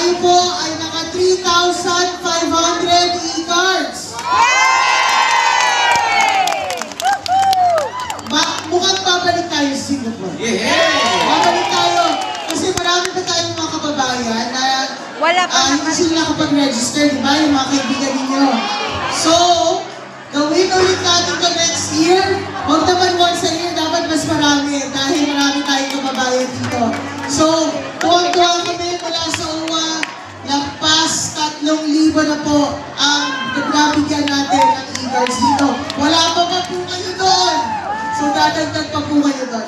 tayo po ay naka 3,500 e-cards. Mukhang babalik tayo sa Singapore. Babalik tayo. Kasi marami pa tayong mga kababayan na hindi sila nakapag-register, di ba? Yung mga kaibigan ninyo. So, gawin ulit natin ito next year. Huwag naman once a year, dapat mas marami dahil marami tayong kababayan dito. So, tuwang-tuwa kami mula sa UWA, lampas 3,000 na po ang nabigyan natin ng e-cards dito. Wala pa po kayo doon. So, dadagdag pa po kayo doon.